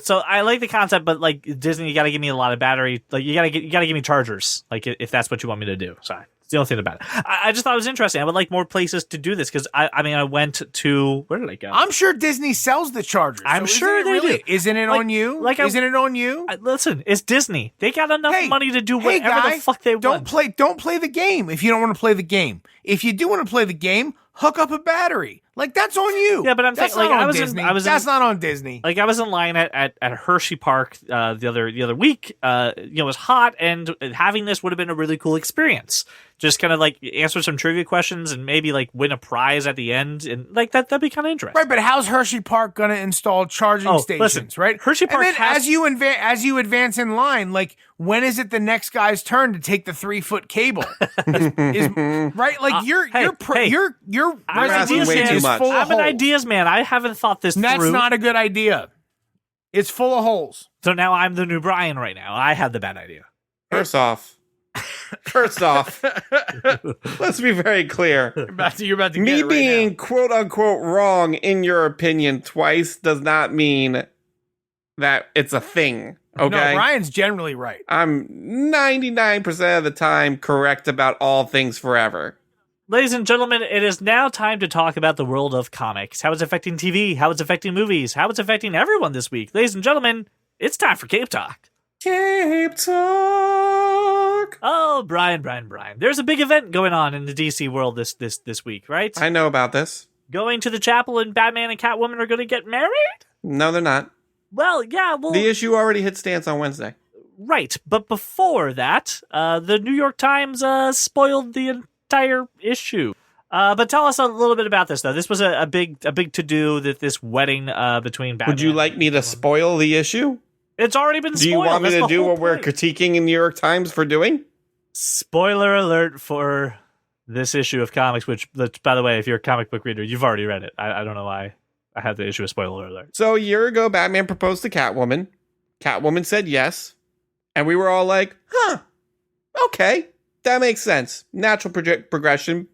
So I like the concept, but like Disney, you got to give me a lot of battery. Like you got to give me chargers. Like if that's what you want me to do. Sorry, it's the only thing about it. I just thought it was interesting. I would like more places to do this because I went to where did I go? I'm sure Disney sells the chargers. I'm so sure isn't it they really, do. Isn't it Like- on you? like Isn't it on you? Listen, it's Disney. They got enough Hey, money to do hey, whatever guy, the fuck they want. Don't play the game if you don't want to play the game. If you do want to play the game, hook up a battery. Like that's on you. Yeah, but I'm that's saying, not like, on Disney. That's not on Disney. Like I was in line at Hershey Park the other week. It was hot, and having this would have been a really cool experience. Just kind of like answer some trivia questions and maybe like win a prize at the end, and like that'd be kind of interesting. Right, but how's Hershey Park going to install charging stations? Listen, right, Hershey Park And then has- as you advance in line, like when is it the next guy's turn to take the 3-foot cable? Right, like your asking way too much. full of I'm an holes. ideas man. I haven't thought this That's through. not a good idea. It's full of holes. So now I'm the new Brian right now. I had the bad idea. First off, let's be very clear. You're about to get Me it right being now. quote unquote wrong in your opinion twice does not mean that it's a thing. Okay. No, Ryan's generally right. I'm 99% of the time correct about all things forever. Ladies and gentlemen, it is now time to talk about the world of comics. How it's affecting TV, how it's affecting movies, how it's affecting everyone this week. Ladies and gentlemen, it's time for Cape Talk. Cape Talk. York? Oh, Brian. There's a big event going on in the DC world this week, right? I know about this. Going to the chapel and Batman and Catwoman are going to get married? No, they're not. Well, yeah, The issue already hit stance on Wednesday. right. But before that, the New York Times spoiled the entire issue. But tell us a little bit about this, though. This was a big to-do, this wedding between Batman. Would you like me to spoil the issue? It's already been spoiled. Do you want me That's to the do whole what we're point. critiquing in New York Times for doing? Spoiler alert for this issue of comics, which, by the way, if you're a comic book reader, you've already read it. I don't know why I had the issue of spoiler alert. So a year ago, Batman proposed to Catwoman. Catwoman said yes. And we were all like, okay, that makes sense. Natural progression.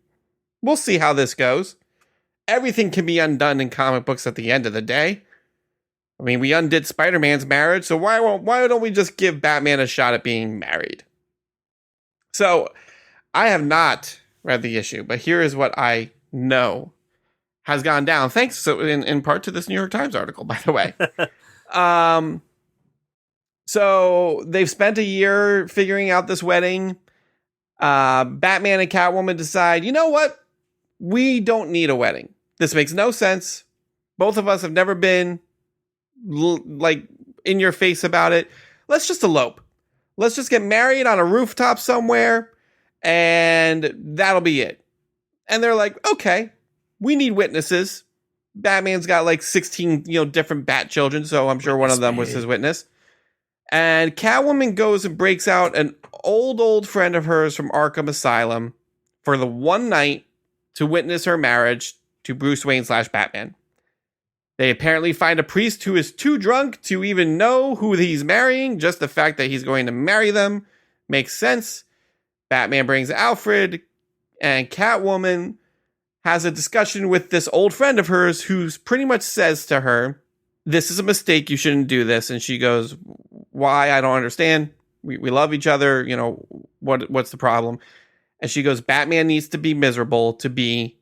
We'll see how this goes. Everything can be undone in comic books at the end of the day. I mean, we undid Spider-Man's marriage, so why don't we just give Batman a shot at being married? So, I have not read the issue, but here is what I know has gone down, thanks in part to this New York Times article, by the way. So, they've spent a year figuring out this wedding. Batman and Catwoman decide, you know what? We don't need a wedding. This makes no sense. Both of us have never been in your face about it. Let's just elope. Let's just get married on a rooftop somewhere, and that'll be it. And they're like, okay, we need witnesses. Batman's got like 16, different bat children, so I'm sure one of them was his witness. And Catwoman goes and breaks out an old friend of hers from Arkham Asylum for the one night to witness her marriage to Bruce Wayne / Batman. They apparently find a priest who is too drunk to even know who he's marrying. Just the fact that he's going to marry them makes sense. Batman brings Alfred, and Catwoman has a discussion with this old friend of hers who pretty much says to her, this is a mistake, you shouldn't do this. And she goes, why? I don't understand. We love each other. What's the problem? And she goes, Batman needs to be miserable to be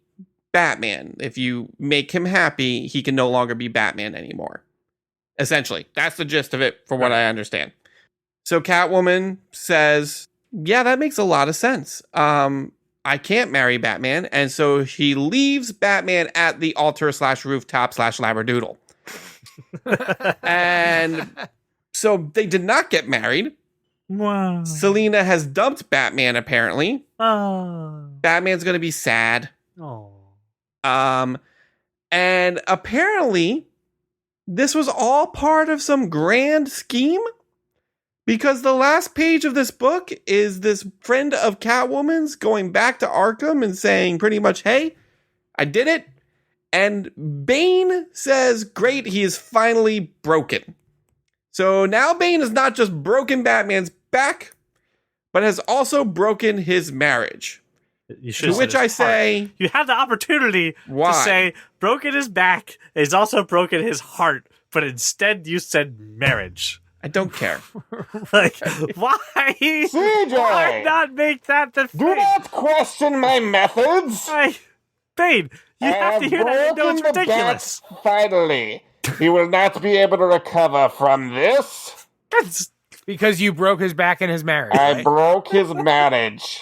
Batman. If you make him happy, he can no longer be Batman anymore. Essentially, that's the gist of it from what I understand. So Catwoman says, yeah, that makes a lot of sense. I can't marry Batman. And so she leaves Batman at the altar / rooftop / labradoodle. And so they did not get married. Wow. Selina has dumped Batman, apparently. Oh. Batman's going to be sad. Oh. And apparently this was all part of some grand scheme, because the last page of this book is this friend of Catwoman's going back to Arkham and saying pretty much, hey, I did it. And Bane says, great, he is finally broken. So now Bane has not just broken Batman's back, but has also broken his marriage. To which I say, you had the opportunity why? to say broken his back, he's also broken his heart, but instead you said marriage. I don't care. Like, why? CJ! Why not make that the Do thing? not question my methods. Bane, you have to hear that. No, it's broken the ridiculous. bat finally. He will not be able to recover from this. That's Because you broke his back in his marriage. I right? broke his marriage.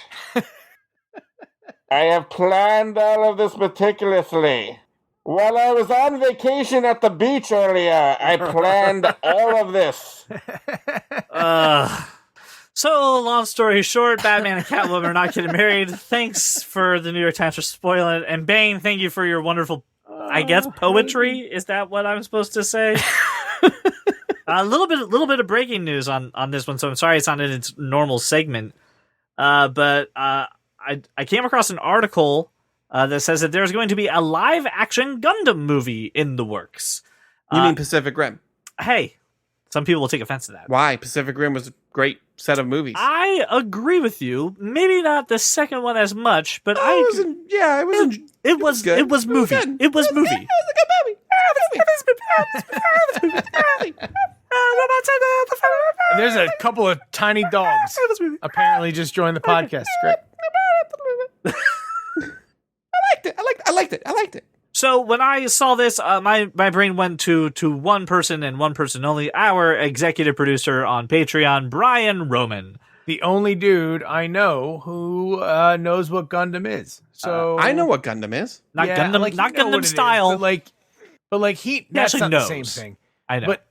I have planned all of this meticulously. While I was on vacation at the beach earlier, I planned all of this. So, long story short, Batman and Catwoman are not getting married. Thanks for the New York Times for spoiling it. And Bane, thank you for your wonderful, I guess, poetry. Is that what I'm supposed to say? A little bit of breaking news on this one. So I'm sorry it's not in its normal segment. But I came across an article that says that there's going to be a live action Gundam movie in the works. You mean Pacific Rim? Hey, some people will take offense to that. Why? Pacific Rim was a great set of movies. I agree with you. Maybe not the second one as much, but it was good. It was movie. It was movie. It was a good movie. There's a couple of tiny dogs apparently just joined the podcast. Great. I liked it. So when I saw this, my brain went to one person and one person only, our executive producer on Patreon, Brian Roman. the only dude I know who knows what Gundam is. So I know what Gundam is. Not Gundam, like, not you know what Gundam it is, style. but like that's actually not knows. the same thing. I know. But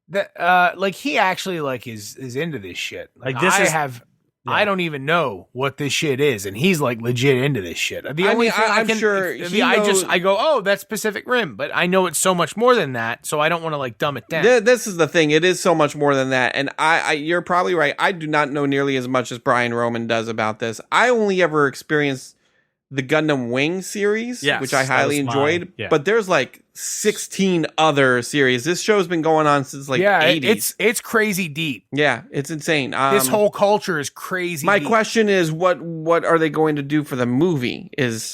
that like he actually like is into this shit. Like this is. I don't even know what this shit is, and he's like legit into this shit. The only thing I'm sure I go, oh, that's Pacific Rim, but I know it's so much more than that, so I don't want to like dumb it down. This is the thing; it is so much more than that, and you're probably right. I do not know nearly as much as Brian Roman does about this. I only ever experienced the Gundam Wing series, which I highly enjoyed. But there's like 16 other series. This show's been going on since like 80s. It's crazy deep. Yeah, it's insane. This whole culture is crazy. My deep. question is, what are they going to do for the movie?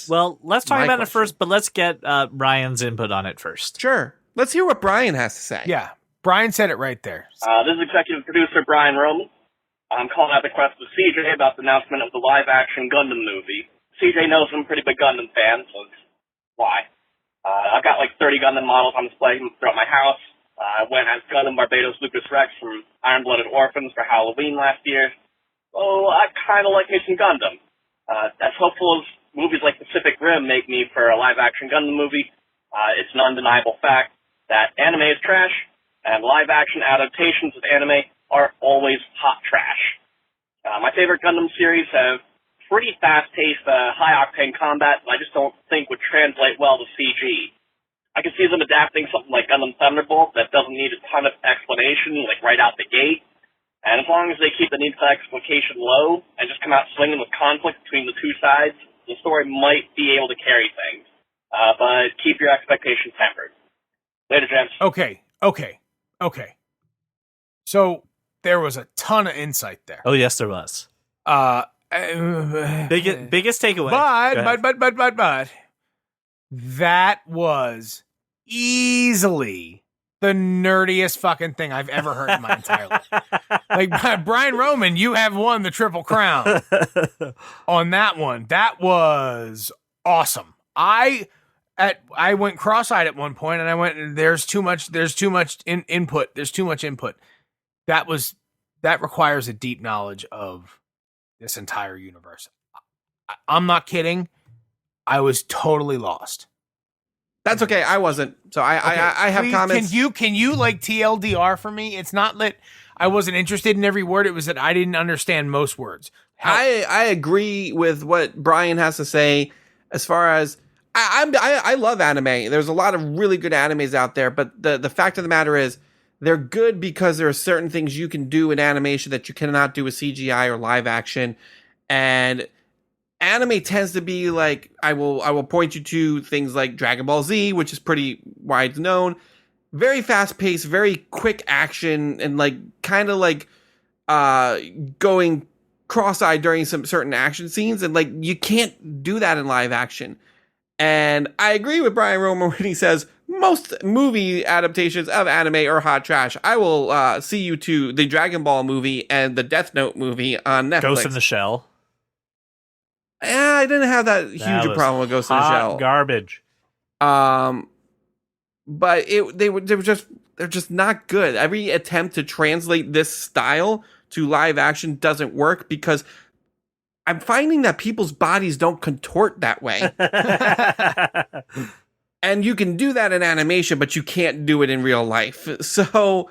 Well, let's talk about it first, but let's get Ryan's input on it first. Sure. Let's hear what Brian has to say. Yeah, Brian said it right there. This is executive producer Brian Roman. I'm calling out the request of CJ about the announcement of the live-action Gundam movie. CJ knows I'm a pretty big Gundam fan, so it's why. I've got like 30 Gundam models on display throughout my house. I went as Gundam Barbados Lucas Rex from Iron-Blooded Orphans for Halloween last year. So I kind of like me some Gundam. As hopeful as movies like Pacific Rim make me for a live-action Gundam movie, it's an undeniable fact that anime is trash, and live-action adaptations of anime are always hot trash. My favorite Gundam series have pretty fast-paced, high-octane combat that I just don't think would translate well to CG. I can see them adapting something like Gundam Thunderbolt that doesn't need a ton of explanation, like right out the gate. And as long as they keep the need for explication low and just come out swinging with conflict between the two sides, the story might be able to carry things. But keep your expectations tempered. Later, gents. Okay. So there was a ton of insight there. Oh, yes, there was. Biggest takeaway. But that was easily the nerdiest fucking thing I've ever heard in my entire life. Like, Brian Roman, you have won the Triple Crown on that one. That was awesome. I went cross-eyed at one point, and I went, there's too much input. There's too much input. That requires a deep knowledge of this entire universe. I'm not kidding. I was totally lost. That's okay. I wasn't. So I have comments. Can you like TLDR for me? It's not that I wasn't interested in every word. It was that I didn't understand most words. I agree with what Brian has to say as far as I love anime. There's a lot of really good animes out there, but the fact of the matter is they're good because there are certain things you can do in animation that you cannot do with CGI or live action. And anime tends to be like, I will point you to things like Dragon Ball Z, which is pretty wide known, very fast paced, very quick action, and like kind of like going cross-eyed during some certain action scenes. And like, you can't do that in live action. And I agree with Brian Romer when he says most movie adaptations of anime are hot trash. I will see you to the Dragon Ball movie and the Death Note movie on Netflix. Ghost in the Shell. Yeah, I didn't have that huge problem with Ghost in the Shell. Garbage. But they're just not good. Every attempt to translate this style to live action doesn't work because I'm finding that people's bodies don't contort that way. And you can do that in animation, but you can't do it in real life. So,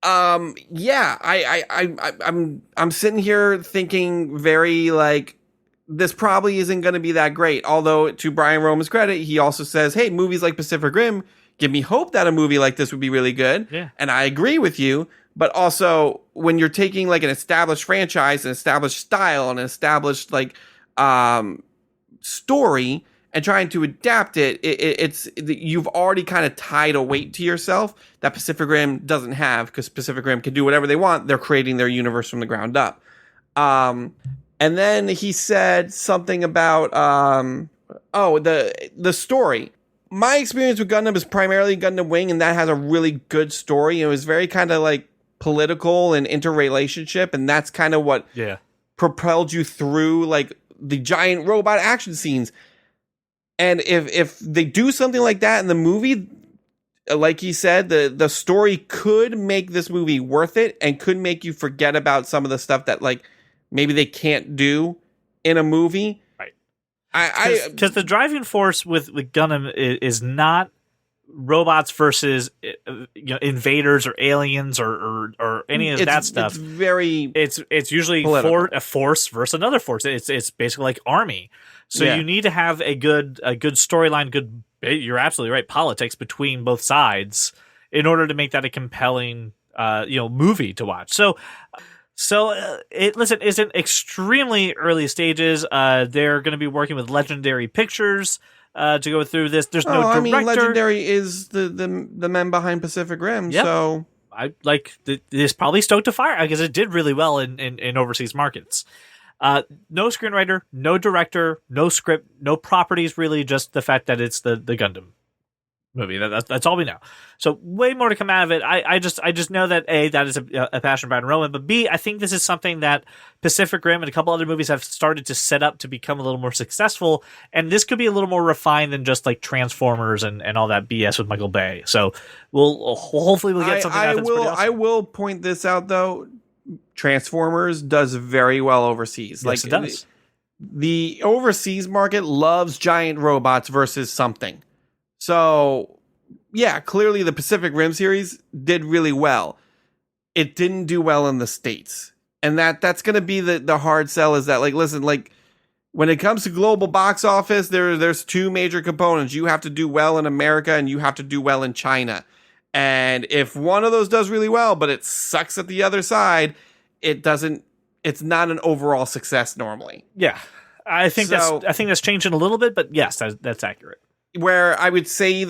yeah, I'm sitting here thinking very like, this probably isn't going to be that great. Although, to Brian Roman's credit, he also says, hey, movies like Pacific Rim give me hope that a movie like this would be really good. Yeah. And I agree with you. But also, when you're taking like an established franchise, an established style, an established like story, and trying to adapt it's you've already kind of tied a weight to yourself that Pacific Rim doesn't have, because Pacific Rim can do whatever they want. They're creating their universe from the ground up. And then he said something about the story. My experience with Gundam is primarily Gundam Wing, and that has a really good story. It was very kind of like political and interrelationship, and that's kind of what propelled you through like the giant robot action scenes. And if they do something like that in the movie, like he said, the story could make this movie worth it and could make you forget about some of the stuff that like maybe they can't do in a movie. Right. Because the driving force with Gundam is not robots versus invaders or aliens or any of that stuff. It's very it's usually a force versus another force. It's basically like army. So you need to have a good storyline, you're absolutely right, politics between both sides in order to make that a compelling movie to watch. So it's in extremely early stages. They're going to be working with Legendary Pictures to go through this. There's no director. I mean, Legendary is the men behind Pacific Rim. Yep. So I this probably stoked a fire because it did really well in overseas markets. No screenwriter, no director, no script, no properties. Really, just the fact that it's the Gundam movie. That's all we know. So way more to come out of it. I just know that A, that is a passion of Brian Roman, but B, I think this is something that Pacific Rim and a couple other movies have started to set up to become a little more successful, and this could be a little more refined than just like Transformers and all that BS with Michael Bay. So hopefully we'll get something out of it. I will point this out though. Transformers does very well overseas. Yes, it does. The overseas market loves giant robots versus something. So, yeah, clearly the Pacific Rim series did really well. It didn't do well in the States. And that's going to be the hard sell is that, listen, when it comes to global box office, there's two major components. You have to do well in America and you have to do well in China. And if one of those does really well, but it sucks at the other side, it's not an overall success normally. Yeah. I think that's changing a little bit, but yes, that's accurate. Where I would say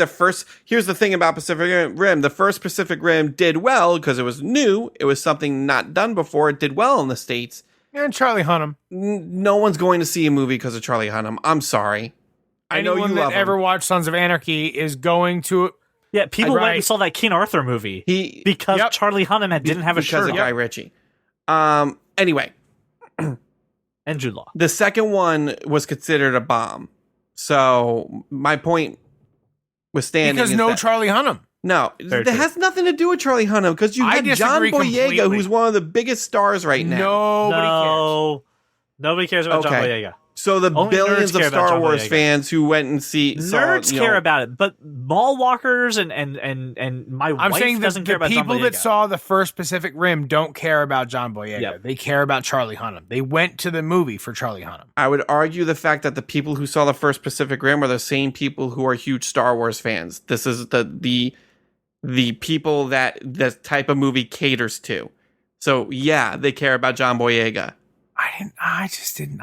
here's the thing about Pacific Rim. The first Pacific Rim did well because it was new. It was something not done before. It did well in the States. And Charlie Hunnam. No one's going to see a movie because of Charlie Hunnam. I'm sorry. I know you love him. Anyone that ever watched Sons of Anarchy is going to... Yeah, people went and saw that King Arthur movie because Charlie Hunnam didn't have a shirt on. Because of Guy Ritchie. Anyway. And Jude Law. The second one was considered a bomb. So my point was standing because Charlie Hunnam. No, that has nothing to do with Charlie Hunnam because you had John Boyega, who's one of the biggest stars right now. Nobody cares about John Boyega. So the billions of Star Wars fans who went and nerds care about it, but mall walkers and my wife doesn't care about John Boyega. The people that saw the first Pacific Rim don't care about John Boyega. Yep. They care about Charlie Hunnam. They went to the movie for Charlie Hunnam. I would argue the fact that the people who saw the first Pacific Rim are the same people who are huge Star Wars fans. This is the people that this type of movie caters to. So yeah, they care about John Boyega. I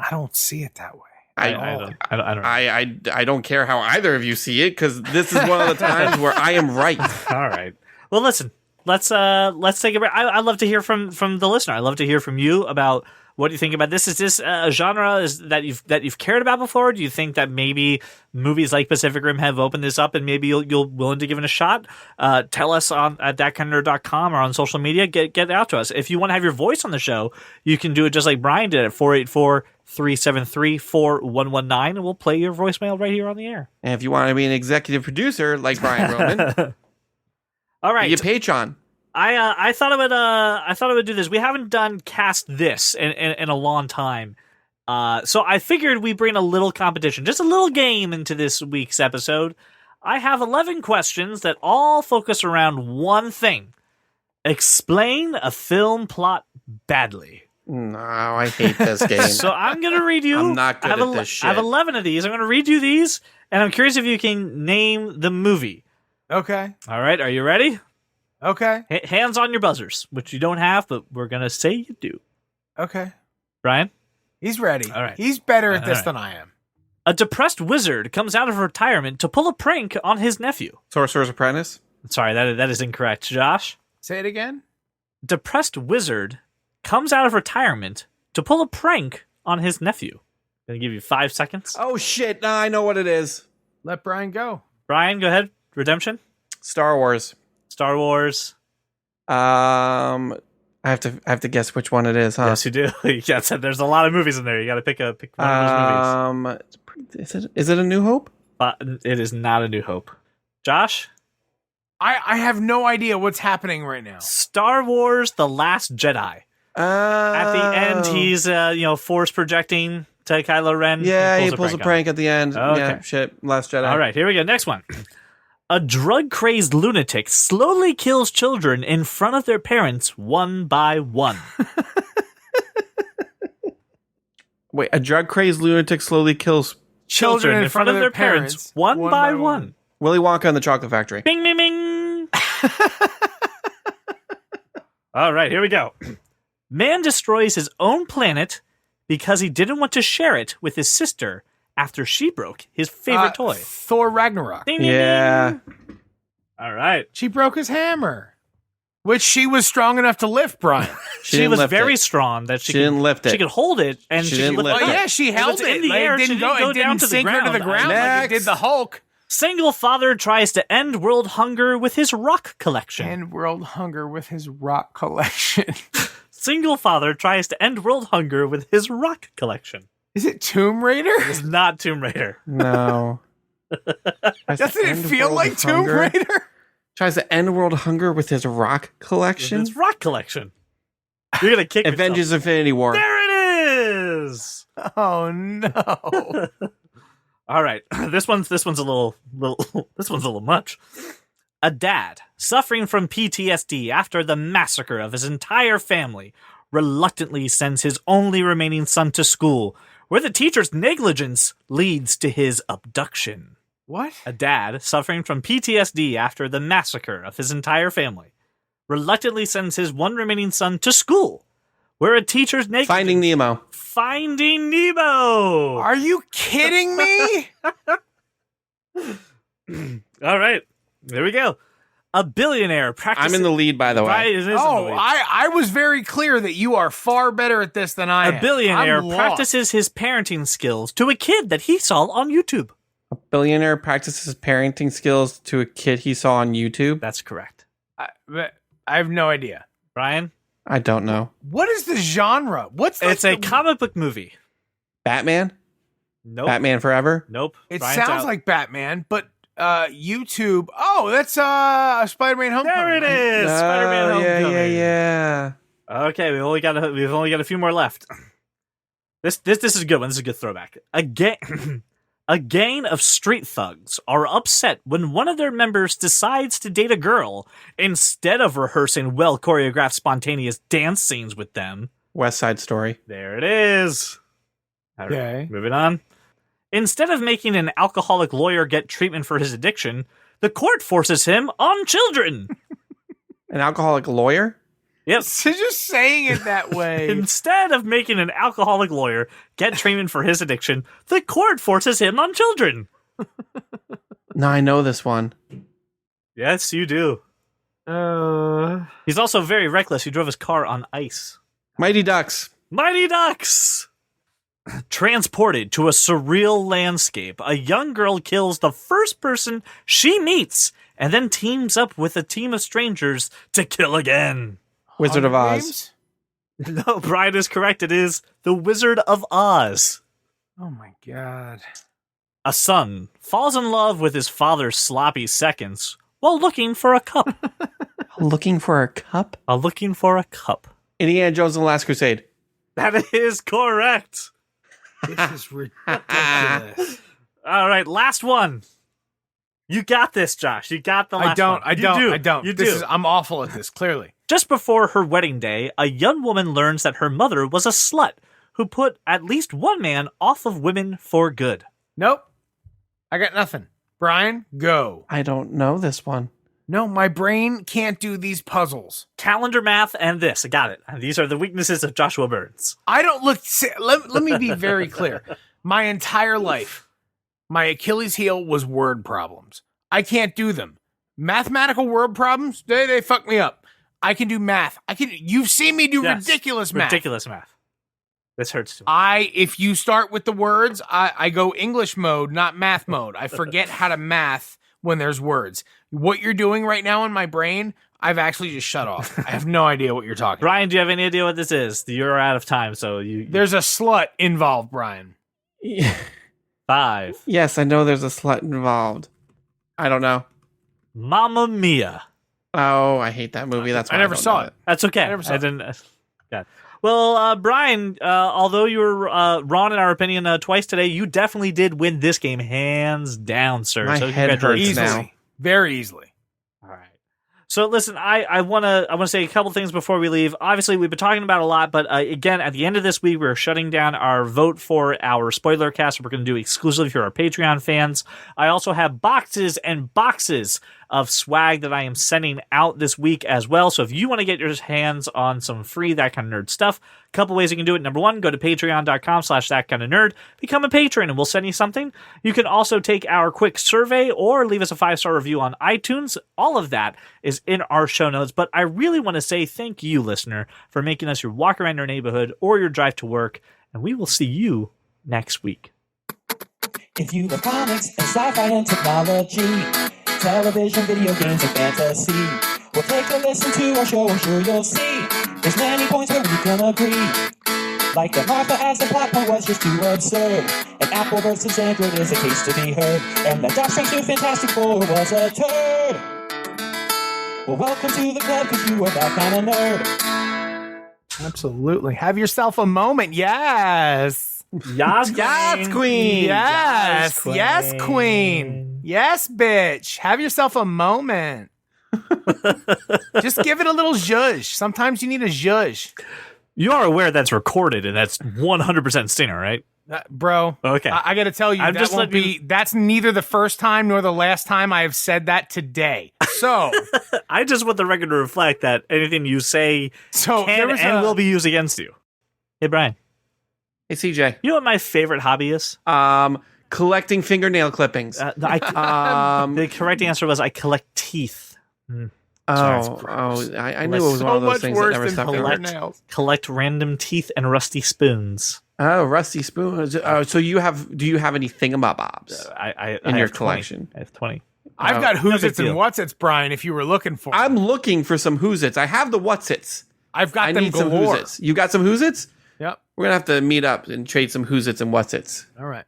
don't see it that way. I don't care how either of you see it because this is one of the times where I am right. All right. Well, listen. Let's take a break. I love to hear from the listener. I love to hear from you about what do you think about this. Is this a genre that you've cared about before? Do you think that maybe movies like Pacific Rim have opened this up and maybe you'll willing to give it a shot? Tell us at thatkindofnerd.com or on social media. Get out to us. If you want to have your voice on the show, you can do it just like Brian did at 484-373-4119, and we'll play your voicemail right here on the air. And if you want to be an executive producer like Brian Roman, all right, be a Patreon. I thought I would do this. We haven't done Cast This in a long time. So I figured we bring a little competition, just a little game into this week's episode. I have 11 questions that all focus around one thing. Explain a film plot badly. No, I hate this game. So I'm going to read you. I'm not good at this shit. I have 11 of these. I'm going to read you these, and I'm curious if you can name the movie. Okay. All right. Are you ready? Okay. Hands on your buzzers, which you don't have, but we're going to say you do. Okay. Brian? He's ready. All right. He's better at this than I am. A depressed wizard comes out of retirement to pull a prank on his nephew. Sorcerer's Apprentice? Sorry, that is incorrect. Josh? Say it again. Depressed wizard comes out of retirement to pull a prank on his nephew. Gonna give you 5 seconds. Oh, shit. Nah, I know what it is. Let Brian go. Brian, go ahead. Redemption? Star Wars. Star Wars. I have to guess which one it is, huh? Yes, you do. Yes, there's a lot of movies in there. You got to pick one of those movies. Is it A New Hope? It is not A New Hope. Josh? I have no idea what's happening right now. Star Wars: The Last Jedi. At the end, he's force projecting to Kylo Ren. Yeah, he pulls a prank at the end. Okay. Yeah, shit. Last Jedi. All right, here we go. Next one. A drug-crazed lunatic slowly kills children in front of their parents one by one. Wait, a drug-crazed lunatic slowly kills Children in front of their parents, one by one. Willy Wonka and the Chocolate Factory. Bing, bing, bing. All right, here we go. Man destroys his own planet because he didn't want to share it with his sister after she broke his favorite toy. Thor Ragnarok. Ding, ding, Yeah. ding. All right. She broke his hammer, which she was strong enough to lift, Brian. She didn't was lift very it. strong that She didn't lift it. She could hold it and She she didn't could lift lift it. it. Yeah, she held was it. in the Like, air. it She didn't didn't go. go It down didn't to the sink her to the ground. ground like it did Next. the Hulk. Single father tries to end world hunger with his rock collection. And world hunger with his rock collection. Single father tries to end world hunger with his rock collection. Is it Tomb Raider? It's not Tomb Raider. No. Doesn't it feel like Tomb Raider? Tries to end world hunger with his rock collection. It's rock collection. You're gonna kick Avengers yourself. Infinity War. There it is. Oh no. All right, this one's a little this one's a little much. A dad suffering from PTSD after the massacre of his entire family reluctantly sends his only remaining son to school, where the teacher's negligence leads to his abduction. What? A dad suffering from PTSD after the massacre of his entire family reluctantly sends his one remaining son to school, where a teacher's negligence... Finding Nemo. Finding Nemo! Are you kidding me? All right, there we go. A billionaire practicing... I'm in the lead, by the way. Right, it is in the Oh, lead. I was very clear that you are far better at this than I am. A billionaire I'm lost. practices his parenting skills to a kid that he saw on YouTube. A billionaire practices parenting skills to a kid he saw on YouTube. That's correct. But I have no idea. Brian? I don't know. What is the genre? What's like It's a comic book movie. Batman? Nope. Batman Forever? Nope. It Brian's sounds out. like Batman, but YouTube. Oh, that's Spider-Man Homecoming. There it is. Spider-Man Homecoming. Yeah. Okay, we've only got a few more left. This is a good one. This is a good throwback. A gang of street thugs are upset when one of their members decides to date a girl instead of rehearsing well choreographed spontaneous dance scenes with them. West Side Story. There it is. All right, Okay. moving on. Instead of making an alcoholic lawyer get treatment for his addiction, the court forces him on children. An alcoholic lawyer? Yep. So just saying it that way. Instead of making an alcoholic lawyer get treatment for his addiction, the court forces him on children. No, I know this one. Yes, you do. He's also very reckless. He drove his car on ice. Mighty Ducks. Mighty Ducks! Transported to a surreal landscape, a young girl kills the first person she meets and then teams up with a team of strangers to kill again. Wizard of Hunger Oz. Games? No, Brian is correct. It is The Wizard of Oz. Oh my god. A son falls in love with his father's sloppy seconds while looking for a cup. Looking for a cup? Looking for a cup. Indiana Jones and the Last Crusade. That is correct. This is ridiculous. All right, last one. You got this, Josh. You got the last one. I don't. You This do. I'm awful at this, clearly. Just before her wedding day, a young woman learns that her mother was a slut who put at least one man off of women for good. Nope. I got nothing. Brian, go. I don't know this one. No, my brain can't do these puzzles. Calendar math and this. I got it. These are the weaknesses of Joshua Burns. I don't look. Let me be very clear. My entire life, my Achilles heel was word problems. I can't do them. Mathematical word problems, they fuck me up. I can do math. You've seen me do Yes, ridiculous math. Ridiculous math. This hurts too. If you start with the words, I go English mode, not math mode. I forget how to math when there's words. What you're doing right now in my brain, I've actually just shut off. I have no idea what you're talking about. Brian, do you have any idea what this is? You're out of time, so you... There's a slut involved, Brian. 5. Yes, I know there's a slut involved. I don't know. Mamma Mia. Oh, I hate that movie. That's why I never don't saw know it. That's okay. I never saw it. didn't... Yeah. Well, Brian, although you were wrong in our opinion twice today, you definitely did win this game hands down, sir. My so head hurts congratulations. now. Very easily. All right. So listen, I want to say a couple things before we leave. Obviously, we've been talking about a lot, but again, at the end of this week, we're shutting down our vote for our spoiler cast. We're going to do exclusively for our Patreon fans. I also have boxes and boxes of swag that I am sending out this week as well. So if you want to get your hands on some free That Kind of Nerd stuff, a couple ways you can do it. Number one, go to patreon.com/thatkindofnerd, become a patron, and we'll send you something. You can also take our quick survey or leave us a 5-star review on iTunes. All of that is in our show notes. But I really want to say thank you, listener, for making us your walk around your neighborhood or your drive to work. And we will see you next week. If you love comics and sci-fi and technology, television, video games, and fantasy, well, take a listen to our show. I'm sure you'll see there's many points where we can agree. Like that Martha as the plot point was just too absurd, and Apple versus Android is a case to be heard, and that Doctor Strange new Fantastic Four was a turd. Well, welcome to the club, because you are that kind of nerd. Absolutely. Have yourself a moment. Yes. Yas Queen. Yes. Yes, queen. Yes, bitch. Have yourself a moment. Just give it a little zhuzh. Sometimes you need a zhuzh. You are aware that's recorded and that's 100% Stinger, right? Bro, Okay. I got to tell you, I'm that just won't letting be. That's neither the first time nor the last time I have said that today. So, I just want the record to reflect that anything you say so can and will be used against you. Hey, Brian. Hey, CJ. You know what my favorite hobby is? Collecting fingernail clippings. The correct answer was I collect teeth. I knew it was so one of those much things that worse never than stopped. fingernails. Collect random teeth and rusty spoons. Oh, rusty spoons. Oh, so do you have any thingamabobs I in your have 20. collection? I have 20. I've got no Who's big Its and deal. What's Its, Brian, if you were looking for I'm them. looking for some Who's Its. I have the What's Its. I've got I them need some galore. Who's Its. You got some Who's Its? Yep. We're gonna have to meet up and trade some Who's Its and What's Its. All right.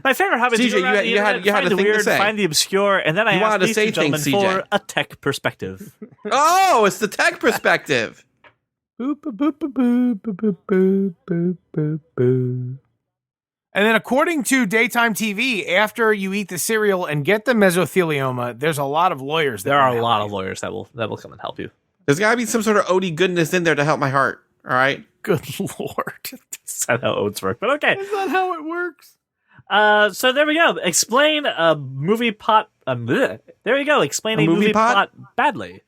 My favorite hobby is CJ, to go around the you had internet, find a the thing to weird, say. find the obscure, and then I You ask wanted to these say two gentlemen things, CJ. for a tech perspective. Oh, it's the tech perspective. Boop, boop, boop, boop, boop, boop, boop, boop, boop, boop. And then, according to daytime TV, after you eat the cereal and get the mesothelioma, there's a lot of lawyers. There are a lot of lawyers that will come and help you. There's gotta be some sort of OD goodness in there to help my heart. All right. Good lord, that's not how oats work. But okay, Is that how it works? so there we go. Explain a movie plot. There you go. Explain A a movie movie plot? plot badly.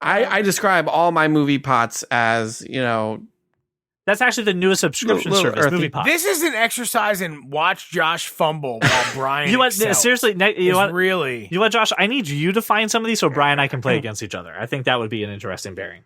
I describe all my movie pots as, That's actually the newest subscription Little service, earthy. MoviePod. This is an exercise in watch Josh fumble while Brian. You want excels. seriously? You Is want really? You know what, Josh? I need you to find some of these so Brian and I can play against each other. I think that would be an interesting pairing.